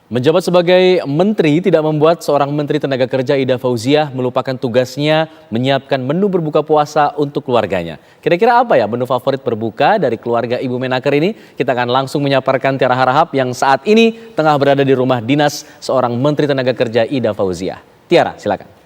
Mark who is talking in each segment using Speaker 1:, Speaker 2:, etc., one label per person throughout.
Speaker 1: Menjabat sebagai menteri tidak membuat seorang Menteri Tenaga Kerja Ida Fauziah melupakan tugasnya menyiapkan menu berbuka puasa untuk keluarganya. Kira-kira apa ya menu favorit berbuka dari keluarga Ibu Menaker ini? Kita akan langsung menyaparkan Tiara Harahap yang saat ini tengah berada di rumah dinas seorang Menteri Tenaga Kerja Ida Fauziah. Tiara, silakan.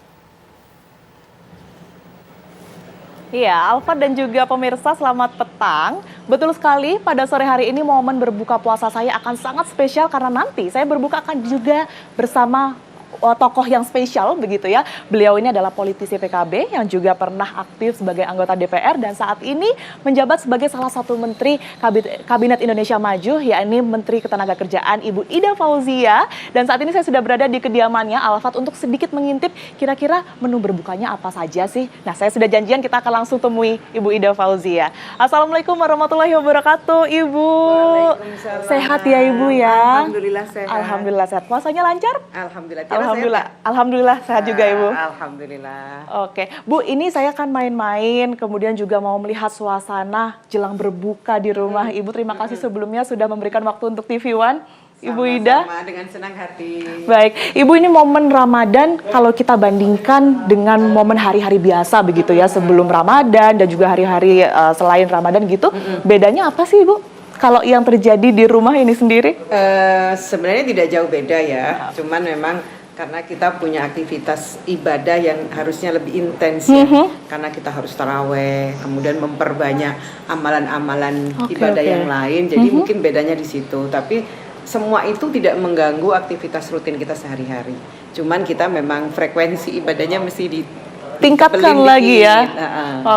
Speaker 2: Iya, Alfa dan juga pemirsa selamat petang. Betul sekali, pada sore hari ini momen berbuka puasa saya akan sangat spesial karena nanti saya berbuka akan juga bersama tokoh yang spesial begitu ya. Beliau ini adalah politisi PKB yang juga pernah aktif sebagai anggota DPR dan saat ini menjabat sebagai salah satu menteri Kabinet Indonesia Maju, yakni Menteri Ketenagakerjaan Ibu Ida Fauziah. Dan saat ini saya sudah berada di kediamannya Alfat untuk sedikit mengintip kira-kira menu berbukanya apa saja sih. Nah, saya sudah janjian kita akan langsung temui Ibu Ida Fauziah. Assalamualaikum warahmatullahi wabarakatuh, Ibu. Sehat ya Ibu ya?
Speaker 3: Alhamdulillah sehat.
Speaker 2: Alhamdulillah sehat. Puasanya lancar?
Speaker 3: Alhamdulillah.
Speaker 2: Alhamdulillah sehat juga Ibu.
Speaker 3: Alhamdulillah.
Speaker 2: Oke, Bu, ini saya akan main-main, kemudian juga mau melihat suasana jelang berbuka di rumah Ibu. Terima kasih sebelumnya sudah memberikan waktu untuk TV One, Ibu Ida.
Speaker 3: Sama dengan senang hati.
Speaker 2: Baik, Ibu, ini momen Ramadan kalau kita bandingkan dengan momen hari-hari biasa begitu ya, sebelum Ramadan dan juga hari-hari selain Ramadan gitu, bedanya apa sih Ibu? Kalau yang terjadi di rumah ini sendiri?
Speaker 3: Sebenarnya tidak jauh beda ya, cuman memang karena kita punya aktivitas ibadah yang harusnya lebih intens ya, karena kita harus taraweh, kemudian memperbanyak amalan-amalan ibadah yang lain, jadi mungkin bedanya di situ. Tapi semua itu tidak mengganggu aktivitas rutin kita sehari-hari. Cuman kita memang frekuensi ibadahnya mesti
Speaker 2: tingkatkan lagi ya.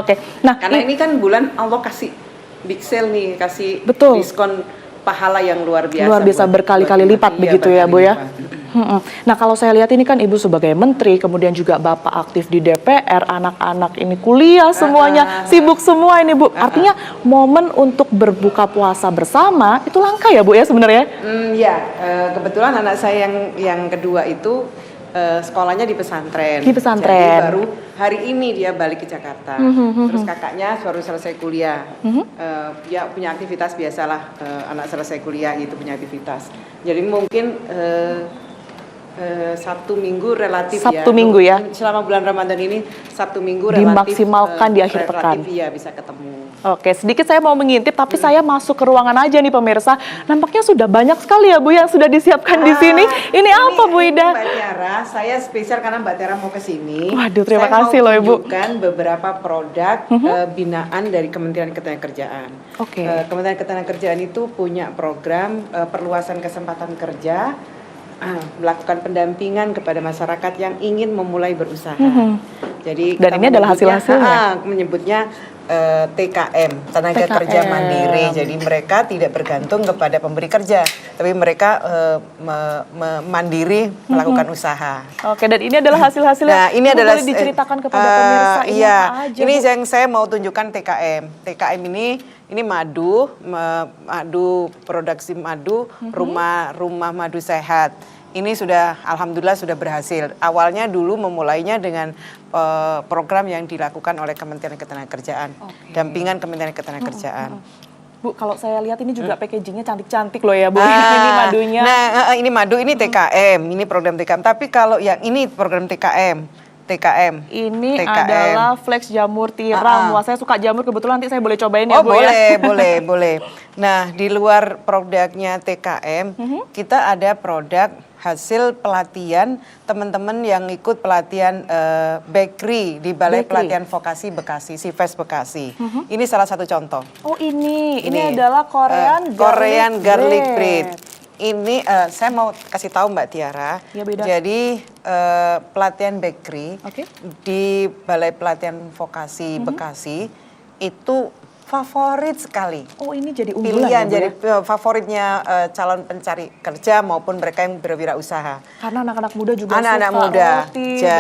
Speaker 2: Oke. Nah,
Speaker 3: karena ini kan bulan Allah kasih big sale nih, kasih diskon pahala yang luar biasa.
Speaker 2: Luar biasa berkali-kali lipat begitu ya Bu ya. Nah, kalau saya lihat ini kan Ibu sebagai menteri, kemudian juga Bapak aktif di DPR, anak-anak ini kuliah semuanya, sibuk semua ini Bu. Artinya momen untuk berbuka puasa bersama itu langka ya Bu ya sebenarnya?
Speaker 3: Ya, kebetulan anak saya yang kedua itu sekolahnya di pesantren. Di pesantren. Jadi baru hari ini dia balik ke Jakarta. Terus kakaknya baru selesai kuliah. Ya punya aktivitas biasalah, anak selesai kuliah itu punya aktivitas. Jadi mungkin Sabtu Minggu relatif
Speaker 2: Sabtu Minggu ya.
Speaker 3: Selama bulan Ramadan ini Sabtu Minggu relatif
Speaker 2: dimaksimalkan di akhir pekan.
Speaker 3: Iya bisa ketemu.
Speaker 2: Oke, sedikit saya mau mengintip tapi saya masuk ke ruangan aja nih pemirsa. Nampaknya sudah banyak sekali ya Bu yang sudah disiapkan di sini. Ini apa Bu Ida?
Speaker 3: Mbak Tiara, saya spesial karena Mbak Tiara mau ke sini.
Speaker 2: Waduh, terima kasih loh Ibu.
Speaker 3: Saya mau beberapa produk binaan dari Kementerian Ketenagakerjaan. Kementerian Ketenagakerjaan itu punya program perluasan kesempatan kerja, melakukan pendampingan kepada masyarakat yang ingin memulai berusaha. Jadi
Speaker 2: dan ini adalah hasil-hasilnya.
Speaker 3: Menyebutnya TKM, Tenaga Kerja Mandiri. Jadi mereka tidak bergantung kepada pemberi kerja, tapi mereka mandiri melakukan usaha.
Speaker 2: Oke, dan ini adalah hasil-hasilnya.
Speaker 3: Nah, ini adalah
Speaker 2: boleh diceritakan kepada pemirsa ini apa aja?
Speaker 3: Ini yang saya mau tunjukkan TKM. TKM ini madu produksi madu, rumah madu sehat. Ini sudah alhamdulillah sudah berhasil. Awalnya dulu memulainya dengan program yang dilakukan oleh Kementerian Ketenagakerjaan, dampingan Kementerian Ketenagakerjaan.
Speaker 2: Bu, kalau saya lihat ini juga packagingnya cantik-cantik loh ya Bu. Ini madunya.
Speaker 3: Nah, ini madu, ini TKM, ini program TKM. Tapi kalau yang ini program TKM.
Speaker 2: Ini adalah flex jamur tiram. Wah, saya suka jamur, kebetulan nanti saya boleh cobain ya Bu
Speaker 3: ya? Boleh. Nah, di luar produknya TKM, kita ada produk hasil pelatihan teman-teman yang ikut pelatihan bakery di Balai Pelatihan Vokasi Bekasi, Sifes Bekasi. Ini salah satu contoh.
Speaker 2: Oh ini adalah Korean
Speaker 3: garlic bread. Ini saya mau kasih tahu Mbak Tiara.
Speaker 2: Ya, beda.
Speaker 3: Jadi pelatihan bakery di Balai Pelatihan Vokasi Bekasi itu favorit sekali.
Speaker 2: Oh, ini jadi unggulan
Speaker 3: pilihan jadi favoritnya calon pencari kerja maupun mereka yang berwirausaha.
Speaker 2: Karena anak-anak muda juga
Speaker 3: anak-anak
Speaker 2: suka
Speaker 3: muda.
Speaker 2: roti, gitu ya.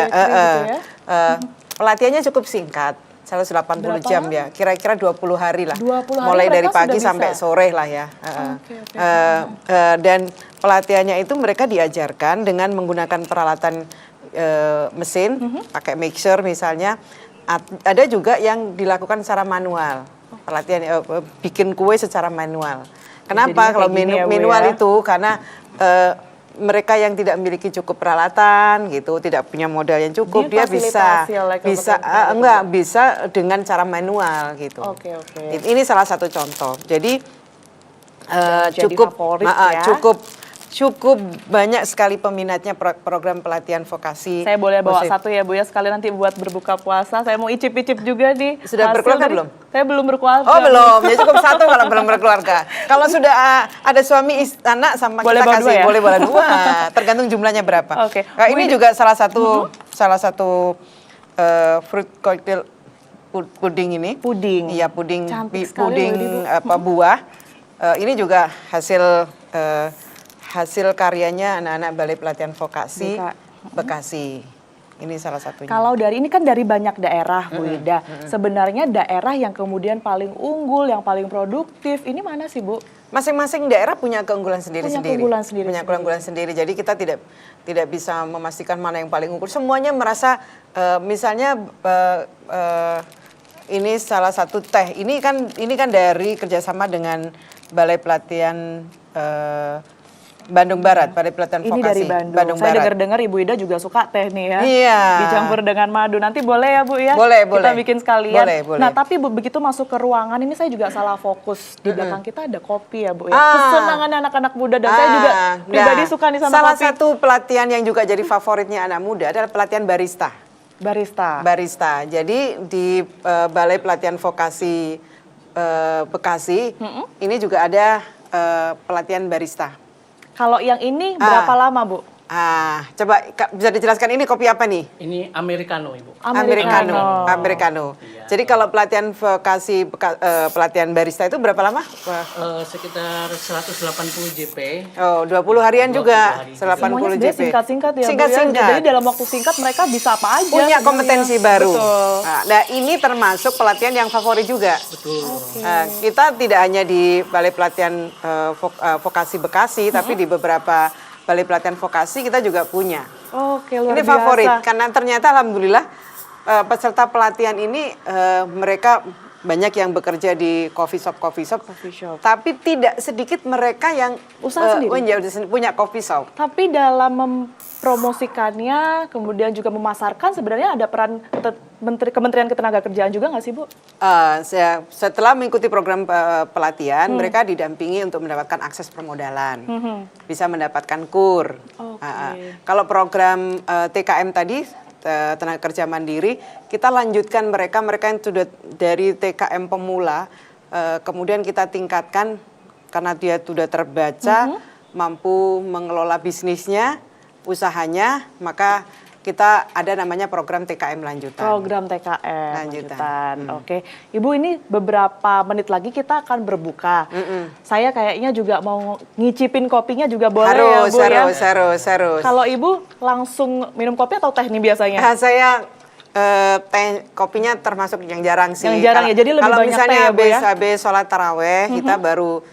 Speaker 3: Pelatihannya cukup singkat. 180 jam ya, kira-kira 20 hari lah.
Speaker 2: 20 hari
Speaker 3: mulai dari pagi sampai sore lah ya. Dan pelatihannya itu mereka diajarkan dengan menggunakan peralatan mesin, pakai mixer misalnya. Ada juga yang dilakukan secara manual. Pelatihan bikin kue secara manual. Kenapa? Kalau manual itu karena mereka yang tidak memiliki cukup peralatan gitu, tidak punya modal yang cukup, dia bisa
Speaker 2: Difasilitasi oleh
Speaker 3: bisa dengan cara manual gitu.
Speaker 2: Oke.
Speaker 3: Ini salah satu contoh. Jadi
Speaker 2: Jadi
Speaker 3: cukup
Speaker 2: favorit ya.
Speaker 3: cukup banyak sekali peminatnya program pelatihan vokasi.
Speaker 2: Saya boleh bawa
Speaker 3: musik.
Speaker 2: satu ya Bu ya, sekali nanti buat berbuka puasa. Saya mau icip-icip juga nih.
Speaker 3: Sudah
Speaker 2: hasil
Speaker 3: berkeluarga
Speaker 2: dari-
Speaker 3: belum?
Speaker 2: Saya belum berkeluarga.
Speaker 3: Oh belum, ya cukup satu kalau belum berkeluarga. Kalau sudah ada suami anak sama
Speaker 2: Boleh
Speaker 3: kita
Speaker 2: bawa
Speaker 3: kasih,
Speaker 2: dua ya?
Speaker 3: boleh bawa dua. Tergantung jumlahnya berapa.
Speaker 2: Oke.
Speaker 3: Nah, ini
Speaker 2: Bu,
Speaker 3: juga salah satu fruit cocktail puding ini.
Speaker 2: Puding.
Speaker 3: Iya puding,
Speaker 2: Cantik sekali
Speaker 3: puding
Speaker 2: loh ini, Bu.
Speaker 3: buah. Ini juga hasil karyanya anak-anak Balai Pelatihan Vokasi Bekasi. Ini salah satunya.
Speaker 2: Kalau dari ini kan dari banyak daerah, Bu Ida. Sebenarnya daerah yang kemudian paling unggul, yang paling produktif, ini mana sih, Bu?
Speaker 3: Masing-masing daerah punya keunggulan sendiri-sendiri.
Speaker 2: Punya keunggulan sendiri-sendiri.
Speaker 3: Punya keunggulan sendiri. Jadi kita tidak bisa memastikan mana yang paling unggul. Semuanya merasa misalnya ini salah satu teh. Ini kan dari kerjasama dengan Balai Pelatihan Bandung Barat, Balai Pelatihan
Speaker 2: Ini
Speaker 3: Vokasi
Speaker 2: dari Bandung. Saya
Speaker 3: Barat.
Speaker 2: dengar-dengar Ibu Ida juga suka teh nih ya.
Speaker 3: Iya.
Speaker 2: Dicampur dengan madu. Nanti boleh ya Bu ya?
Speaker 3: Boleh,
Speaker 2: Kita
Speaker 3: boleh.
Speaker 2: bikin sekalian.
Speaker 3: Boleh.
Speaker 2: Nah tapi Bu, begitu masuk ke ruangan ini saya juga salah fokus. Di belakang kita ada kopi ya Bu ya.
Speaker 3: Ah.
Speaker 2: Kesenangan anak-anak muda dan saya juga pribadi suka nih sama
Speaker 3: salah
Speaker 2: kopi.
Speaker 3: satu pelatihan yang juga jadi favoritnya anak muda adalah pelatihan barista.
Speaker 2: Barista.
Speaker 3: Jadi di Balai Pelatihan Vokasi Bekasi ini juga ada pelatihan barista.
Speaker 2: Kalau yang ini berapa lama Bu?
Speaker 3: Coba bisa dijelaskan ini kopi apa nih?
Speaker 4: Ini Americano, Ibu.
Speaker 3: Americano. Jadi kalau pelatihan vokasi pelatihan barista itu berapa lama?
Speaker 4: Sekitar 180 JP.
Speaker 3: Oh, 20 harian juga.
Speaker 4: 20 hari.
Speaker 3: 80
Speaker 2: Semuanya
Speaker 3: JP.
Speaker 2: singkat-singkat ya Bu ya.
Speaker 3: Singkat-singkat.
Speaker 2: Jadi dalam waktu singkat mereka bisa apa aja.
Speaker 3: Punya
Speaker 2: sebenarnya.
Speaker 3: kompetensi baru.
Speaker 2: Betul.
Speaker 3: Nah, ini termasuk pelatihan yang favorit juga.
Speaker 4: Betul.
Speaker 3: Kita tidak hanya di Balai Pelatihan Vokasi Bekasi, tapi di beberapa Balai Pelatihan Vokasi kita juga punya.
Speaker 2: Oke, luar
Speaker 3: Ini
Speaker 2: biasa.
Speaker 3: favorit karena ternyata alhamdulillah peserta pelatihan ini mereka banyak yang bekerja di coffee shop. Tapi tidak sedikit mereka yang
Speaker 2: Usaha sendiri?
Speaker 3: punya coffee shop.
Speaker 2: Tapi dalam mempromosikannya, kemudian juga memasarkan, sebenarnya ada peran Kementerian Ketenagakerjaan juga nggak sih, Bu?
Speaker 3: Setelah mengikuti program pelatihan, mereka didampingi untuk mendapatkan akses permodalan, bisa mendapatkan KUR. Kalau program TKM tadi, tenaga kerja mandiri, kita lanjutkan mereka yang sudah dari TKM pemula, kemudian kita tingkatkan karena dia sudah terbaca, mampu mengelola bisnisnya, usahanya, maka kita ada namanya program TKM lanjutan.
Speaker 2: Program TKM
Speaker 3: Lanjutan.
Speaker 2: lanjutan. Oke, Ibu, ini beberapa menit lagi kita akan berbuka. Saya kayaknya juga mau ngicipin kopinya juga boleh ya, Bu ya?
Speaker 3: Harus.
Speaker 2: Kalau Ibu langsung minum kopi atau teh nih biasanya?
Speaker 3: Saya teh kopinya termasuk yang jarang sih.
Speaker 2: Yang jarang ya, jadi lebih
Speaker 3: kalau
Speaker 2: banyak
Speaker 3: misalnya
Speaker 2: teh ya, Bu ya?
Speaker 3: habis sholat taraweh kita baru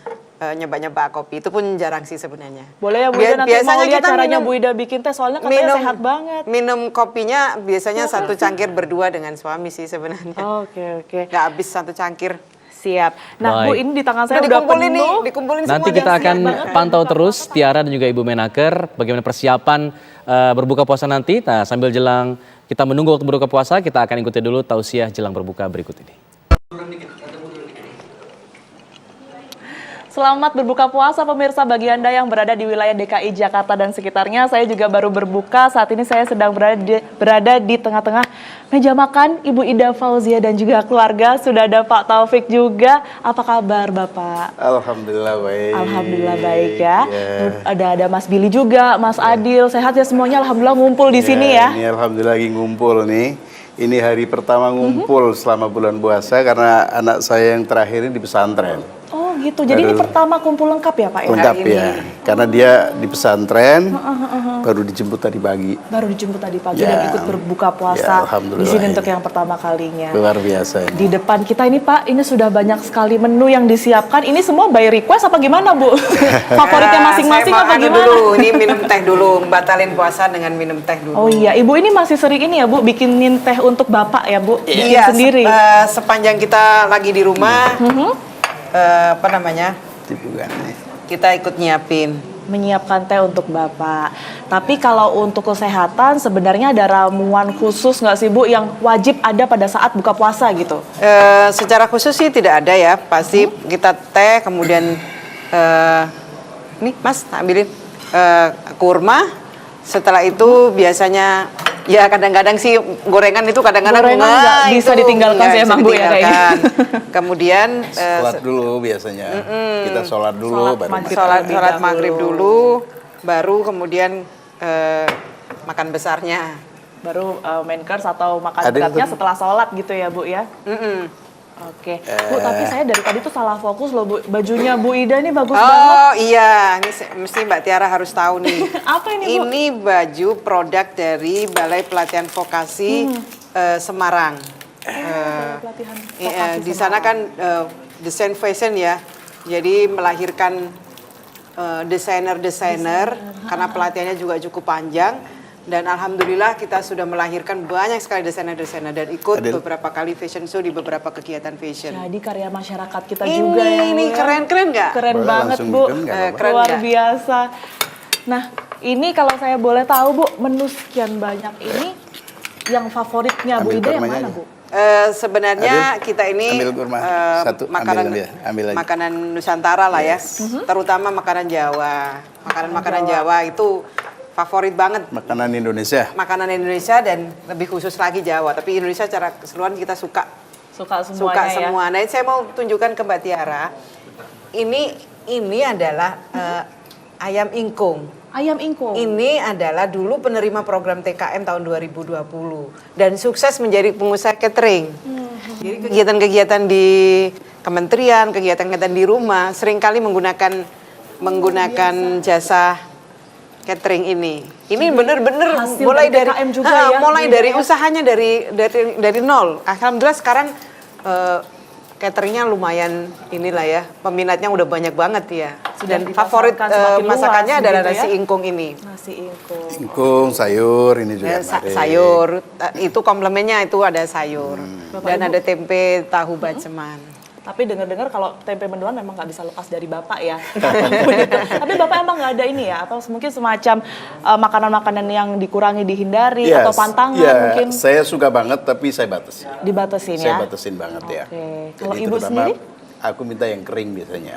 Speaker 3: nyoba-nyoba kopi, itu pun jarang sih sebenarnya.
Speaker 2: Boleh ya Bu Ida, nanti
Speaker 3: biasanya
Speaker 2: mau lihat
Speaker 3: kita
Speaker 2: caranya
Speaker 3: minum-
Speaker 2: Bu Ida bikin teh, soalnya katanya sehat banget.
Speaker 3: Minum kopinya biasanya satu cangkir berdua dengan suami sih sebenarnya.
Speaker 2: Oke.
Speaker 3: Nggak habis satu cangkir.
Speaker 2: Siap. Nah,
Speaker 1: Baik.
Speaker 2: Bu, ini di tangan saya
Speaker 3: Udah
Speaker 2: udah
Speaker 3: dikumpulin
Speaker 2: penuh.
Speaker 3: nih, dikumpulin
Speaker 1: Nanti
Speaker 3: semua.
Speaker 1: kita
Speaker 3: dan
Speaker 1: akan
Speaker 3: siap banget.
Speaker 1: pantau terus Tiara dan juga Ibu Menaker bagaimana persiapan berbuka puasa nanti. Nah, sambil jelang kita menunggu waktu berbuka puasa, kita akan ikuti dulu tausiah jelang berbuka berikut ini.
Speaker 2: Selamat berbuka puasa pemirsa, bagi Anda yang berada di wilayah DKI Jakarta dan sekitarnya. Saya juga baru berbuka, saat ini saya sedang berada di tengah-tengah meja makan Ibu Ida Fauzia dan juga keluarga. Sudah ada Pak Taufik juga. Apa kabar Bapak?
Speaker 5: Alhamdulillah baik.
Speaker 2: Alhamdulillah baik ya.
Speaker 5: Ya.
Speaker 2: Ada Mas Billy juga, Mas Adil. Sehat ya semuanya, alhamdulillah ngumpul di sini ya.
Speaker 5: Ini alhamdulillah lagi ngumpul nih. Ini hari pertama ngumpul selama bulan puasa karena anak saya yang terakhir ini di pesantren.
Speaker 2: Oh gitu, jadi ini pertama kumpul lengkap ya Pak ya?
Speaker 5: Lengkap
Speaker 3: Hari
Speaker 5: ya, karena dia di pesantren, baru dijemput tadi pagi.
Speaker 2: Baru dijemput tadi pagi
Speaker 5: Ya.
Speaker 2: dan ikut berbuka
Speaker 5: Ya,
Speaker 2: puasa di
Speaker 5: alhamdulillah.
Speaker 2: sini untuk yang pertama kalinya.
Speaker 5: Luar biasa.
Speaker 2: Di depan kita ini Pak, ini sudah banyak sekali menu yang disiapkan. Ini semua by request apa gimana Bu? Favoritnya masing-masing
Speaker 3: Saya
Speaker 2: apa
Speaker 3: mau
Speaker 2: gimana?
Speaker 3: dulu, ini minum teh dulu, batalin puasa dengan minum teh dulu.
Speaker 2: Oh iya, Ibu ini masih sering ini ya Bu, bikinin teh untuk Bapak ya Bu? Bikin
Speaker 3: Iya,
Speaker 2: sendiri?
Speaker 3: sepanjang kita lagi di rumah, apa namanya,
Speaker 5: Tipu kan.
Speaker 3: kita ikut nyiapin.
Speaker 2: menyiapkan teh untuk Bapak. Tapi kalau untuk kesehatan sebenarnya ada ramuan khusus nggak sih Bu yang wajib ada pada saat buka puasa gitu?
Speaker 3: Secara khusus sih tidak ada ya. Pasti kita teh, kemudian nih Mas ambilin kurma. Setelah itu biasanya ya kadang-kadang sih gorengan itu kadang-kadang
Speaker 2: Gorengan nggak bisa
Speaker 3: itu
Speaker 2: ditinggalkan
Speaker 3: nggak
Speaker 2: sih
Speaker 3: bisa
Speaker 2: emang, Bu, ya, kayaknya.
Speaker 3: ditinggalkan. Kemudian
Speaker 5: Sholat dulu biasanya. Kita sholat dulu
Speaker 2: Sholat
Speaker 5: baru
Speaker 2: maghrib.
Speaker 5: makan.
Speaker 3: sholat
Speaker 2: Terlebih
Speaker 3: maghrib
Speaker 2: dahulu.
Speaker 3: dulu, baru kemudian makan besarnya.
Speaker 2: Baru main course atau makan
Speaker 5: Ada yang
Speaker 2: beratnya
Speaker 5: tadi-
Speaker 2: setelah sholat gitu ya Bu ya? Oke, Bu tapi saya dari tadi tuh salah fokus loh Bu. Bajunya Bu Ida ini bagus banget.
Speaker 3: Oh iya, ini mesti Mbak Tiara harus tahu nih.
Speaker 2: Apa ini, Bu?
Speaker 3: Ini baju produk dari Balai Pelatihan Vokasi Semarang.
Speaker 2: Pelatihan
Speaker 3: Iya,
Speaker 2: vokasi
Speaker 3: di sana
Speaker 2: Semarang.
Speaker 3: kan desain fashion ya, jadi melahirkan desainer-desainer karena pelatihannya juga cukup panjang. Dan alhamdulillah kita sudah melahirkan banyak sekali desainer-desainer dan ikut
Speaker 5: Adil.
Speaker 3: beberapa kali fashion show di beberapa kegiatan fashion.
Speaker 2: Jadi karya masyarakat kita
Speaker 3: Ini,
Speaker 2: juga ya Bu
Speaker 3: ini
Speaker 2: ya.
Speaker 3: keren-keren nggak?
Speaker 2: Keren
Speaker 5: Boleh
Speaker 2: banget
Speaker 5: langsung
Speaker 2: Bu,
Speaker 5: bikin nggak apa-apa.
Speaker 3: Keren
Speaker 2: luar
Speaker 3: nggak?
Speaker 2: biasa. Nah ini kalau saya boleh tahu Bu, menu sekian banyak ini yang favoritnya Bu
Speaker 5: Ambil
Speaker 2: Ida yang
Speaker 5: kurmanya
Speaker 2: mana
Speaker 5: aja.
Speaker 2: Bu?
Speaker 3: Sebenarnya
Speaker 5: Adil,
Speaker 3: kita ini
Speaker 5: ambil kurma. Satu,
Speaker 3: makanan
Speaker 5: ambil dia, ambil aja.
Speaker 3: makanan Nusantara lah ya, terutama makanan Jawa. Makanan Jawa itu favorit banget.
Speaker 5: Makanan Indonesia.
Speaker 3: Makanan Indonesia dan lebih khusus lagi Jawa. Tapi Indonesia secara keseluruhan kita suka
Speaker 2: Suka semuanya
Speaker 3: suka
Speaker 2: ya?
Speaker 3: semua. Nah, saya mau tunjukkan ke Mbak Tiara. Ini adalah ayam ingkung.
Speaker 2: Ayam ingkung.
Speaker 3: Ini adalah dulu penerima program TKM tahun 2020 dan sukses menjadi pengusaha catering. Jadi kegiatan-kegiatan di kementerian, kegiatan-kegiatan di rumah seringkali menggunakan jasa catering ini. Ini benar-benar
Speaker 2: hasil
Speaker 3: mulai
Speaker 2: dari
Speaker 3: dari
Speaker 2: TKM juga ya,
Speaker 3: mulai
Speaker 2: Bu
Speaker 3: dari
Speaker 2: ya?
Speaker 3: usahanya dari nol. Alhamdulillah sekarang cateringnya lumayan inilah ya, peminatnya udah banyak banget ya.
Speaker 2: Sudah
Speaker 3: Dan favorit
Speaker 2: dipasarkan semakin
Speaker 3: masakannya
Speaker 2: luas
Speaker 3: adalah
Speaker 2: begitu
Speaker 3: nasi
Speaker 2: ya?
Speaker 3: ingkung ini.
Speaker 2: Nasi ingkung.
Speaker 5: Ingkung, sayur, ini juga menarik.
Speaker 3: Sayur, itu komplemennya itu ada sayur.
Speaker 2: Bapak,
Speaker 3: Dan
Speaker 2: Ibu.
Speaker 3: ada tempe tahu baceman.
Speaker 2: Tapi dengar-dengar kalau tempe mendoan memang nggak bisa lepas dari Bapak ya. Tapi Bapak emang nggak ada ini ya? Atau mungkin semacam makanan-makanan yang dikurangi, dihindari,
Speaker 5: Yes,
Speaker 2: atau pantangan
Speaker 5: ya,
Speaker 2: mungkin
Speaker 5: saya suka banget tapi saya batasi.
Speaker 2: dibatasin
Speaker 5: Saya
Speaker 2: ya?
Speaker 5: batasin banget ya.
Speaker 2: Oke. Kalau
Speaker 5: Jadi
Speaker 2: Ibu
Speaker 5: terutama
Speaker 2: sendiri?
Speaker 5: aku minta yang kering biasanya.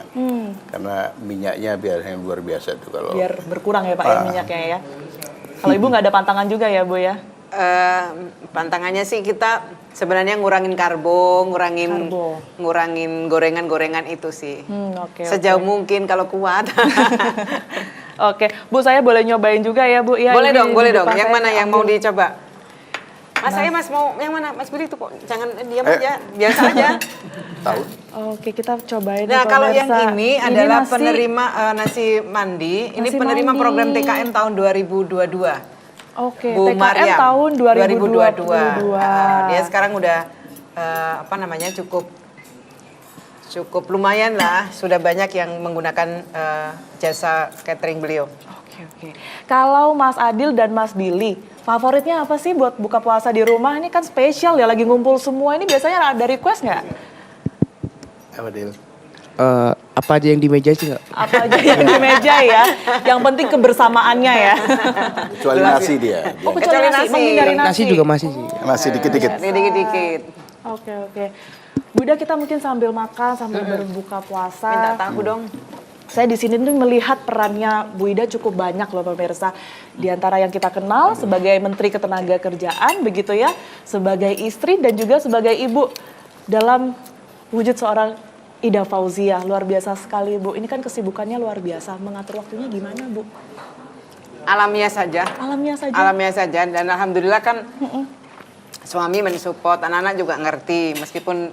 Speaker 5: Karena minyaknya biasanya luar biasa tuh kalau.
Speaker 2: Biar berkurang ya Pak ya minyaknya ya. Kalau Ibu nggak ada pantangan juga ya Bu ya?
Speaker 3: Pantangannya sih kita sebenarnya ngurangin karbo, ngurangin gorengan-gorengan itu sih.
Speaker 2: Oke.
Speaker 3: Sejauh mungkin kalau kuat.
Speaker 2: Oke, Bu saya boleh nyobain juga ya Bu ya?
Speaker 3: boleh
Speaker 2: Ini
Speaker 3: dong, boleh
Speaker 2: di
Speaker 3: dong.
Speaker 2: depan
Speaker 3: Yang
Speaker 2: saya
Speaker 3: mana yang
Speaker 2: ambil.
Speaker 3: mau dicoba? Mas saya Mas mau yang mana? Mas Billy tuh kok jangan diam aja, biasa aja.
Speaker 5: Tahu?
Speaker 2: Oke, kita cobain.
Speaker 3: Nah,
Speaker 2: ya,
Speaker 3: kalau yang
Speaker 2: pemirsa.
Speaker 3: ini adalah
Speaker 2: nasi-
Speaker 3: penerima nasi mandi. Ini
Speaker 2: Nasi
Speaker 3: penerima
Speaker 2: mandi.
Speaker 3: program TKM tahun 2022.
Speaker 2: Oke,
Speaker 3: Bu
Speaker 2: TKM
Speaker 3: Mariam,
Speaker 2: tahun 2022.
Speaker 3: Dia sekarang udah cukup lumayan lah, sudah banyak yang menggunakan jasa catering beliau.
Speaker 2: Oke. Kalau Mas Adil dan Mas Billy, favoritnya apa sih buat buka puasa di rumah? Ini kan spesial ya, lagi ngumpul semua. Ini biasanya ada request nggak?
Speaker 5: Apa Dil?
Speaker 6: Apa aja yang di meja sih nggak?
Speaker 2: Apa aja yang di meja ya? Yang penting kebersamaannya ya.
Speaker 5: Kecuali nasi dia.
Speaker 2: Oh,
Speaker 5: Dia
Speaker 2: kecuali nasi, menghindari nasi.
Speaker 6: Nasi juga masih sih.
Speaker 5: masih dikit-dikit.
Speaker 3: Dikit-dikit.
Speaker 2: Oke. Bunda kita mungkin sambil makan, sambil berbuka puasa.
Speaker 3: Minta tahu dong.
Speaker 2: Saya di sini tuh melihat perannya Bu Ida cukup banyak loh pemirsa. Di antara yang kita kenal sebagai Menteri Ketenagakerjaan begitu ya, sebagai istri dan juga sebagai ibu dalam wujud seorang Ida Fauziah. Luar biasa sekali Bu. Ini kan kesibukannya luar biasa. Mengatur waktunya gimana Bu?
Speaker 3: Alamiah saja.
Speaker 2: Alamiah saja.
Speaker 3: Alamiah saja dan alhamdulillah kan suami mensupport, anak-anak juga ngerti meskipun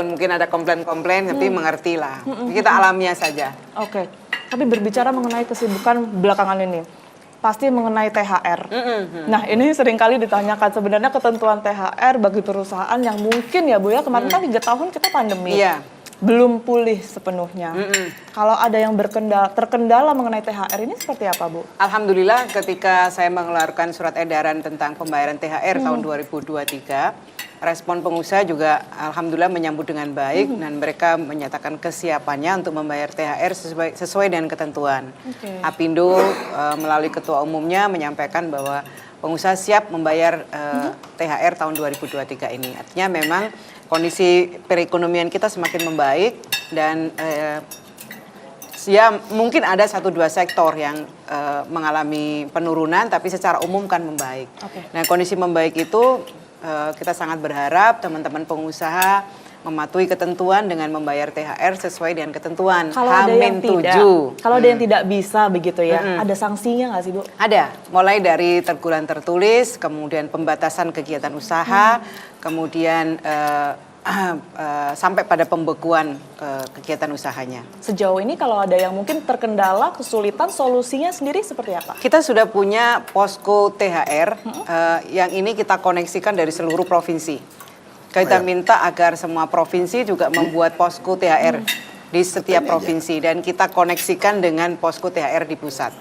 Speaker 3: mungkin ada komplain-komplain tapi mengerti lah. Kita alamiah saja.
Speaker 2: Oke. Tapi berbicara mengenai kesibukan belakangan ini, pasti mengenai THR. Nah, ini seringkali ditanyakan sebenarnya ketentuan THR bagi perusahaan yang mungkin ya Bu ya, kemarin kan 3 tahun kita pandemi.
Speaker 3: Iya.
Speaker 2: Belum pulih sepenuhnya. Kalau ada yang terkendala mengenai THR ini seperti apa Bu?
Speaker 3: Alhamdulillah ketika saya mengeluarkan surat edaran tentang pembayaran THR tahun 2023, respon pengusaha juga alhamdulillah menyambut dengan baik dan mereka menyatakan kesiapannya untuk membayar THR sesuai dengan ketentuan. Apindo melalui ketua umumnya menyampaikan bahwa pengusaha siap membayar THR tahun 2023 ini. Artinya memang kondisi perekonomian kita semakin membaik dan ya mungkin ada 1-2 sektor yang mengalami penurunan tapi secara umum kan membaik. Nah, kondisi membaik itu kita sangat berharap teman-teman pengusaha mematuhi ketentuan dengan membayar THR sesuai dengan ketentuan.
Speaker 2: Kalau ada yang tidak, kalau ada yang tidak bisa begitu ya, ada sanksinya nggak sih Bu?
Speaker 3: Ada, mulai dari teguran tertulis, kemudian pembatasan kegiatan usaha, kemudian sampai pada pembekuan kegiatan usahanya.
Speaker 2: Sejauh ini kalau ada yang mungkin terkendala, kesulitan, solusinya sendiri seperti apa?
Speaker 3: Kita sudah punya posko THR yang ini kita koneksikan dari seluruh provinsi. Kita minta agar semua provinsi juga membuat posko THR di setiap provinsi dan kita koneksikan dengan posko THR di pusat.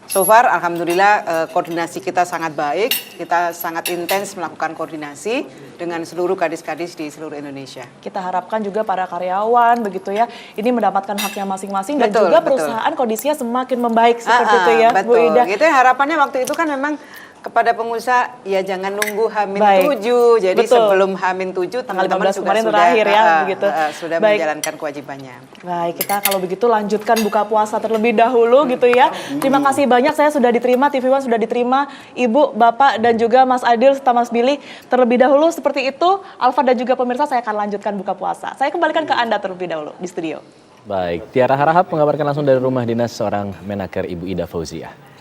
Speaker 3: So far, alhamdulillah koordinasi kita sangat baik, kita sangat intens melakukan koordinasi dengan seluruh kadis-kadis di seluruh Indonesia.
Speaker 2: Kita harapkan juga para karyawan begitu ya, ini mendapatkan haknya masing-masing dan
Speaker 3: Betul,
Speaker 2: juga
Speaker 3: betul.
Speaker 2: perusahaan kondisinya semakin membaik seperti itu ya,
Speaker 3: betul.
Speaker 2: Bu Ida.
Speaker 3: Gitu ya, harapannya waktu itu kan memang kepada pengusaha ya jangan nunggu
Speaker 2: Baik.
Speaker 3: H-7. Jadi
Speaker 2: Betul.
Speaker 3: sebelum H-7
Speaker 2: Tanggal
Speaker 3: teman-teman
Speaker 2: 15 kemarin terakhir ya, begitu.
Speaker 3: sudah
Speaker 2: Baik.
Speaker 3: menjalankan kewajibannya.
Speaker 2: Baik, kita kalau begitu lanjutkan buka puasa terlebih dahulu gitu ya. Terima kasih banyak, saya sudah diterima, TV One sudah diterima, Ibu, Bapak, dan juga Mas Adil serta Mas Billy. Terlebih dahulu seperti itu, Alfa dan juga pemirsa saya akan lanjutkan buka puasa. Saya kembalikan ke Anda terlebih dahulu di studio.
Speaker 1: Baik, Tiara Harahap mengabarkan langsung dari rumah dinas seorang Menaker Ibu Ida Fauzia.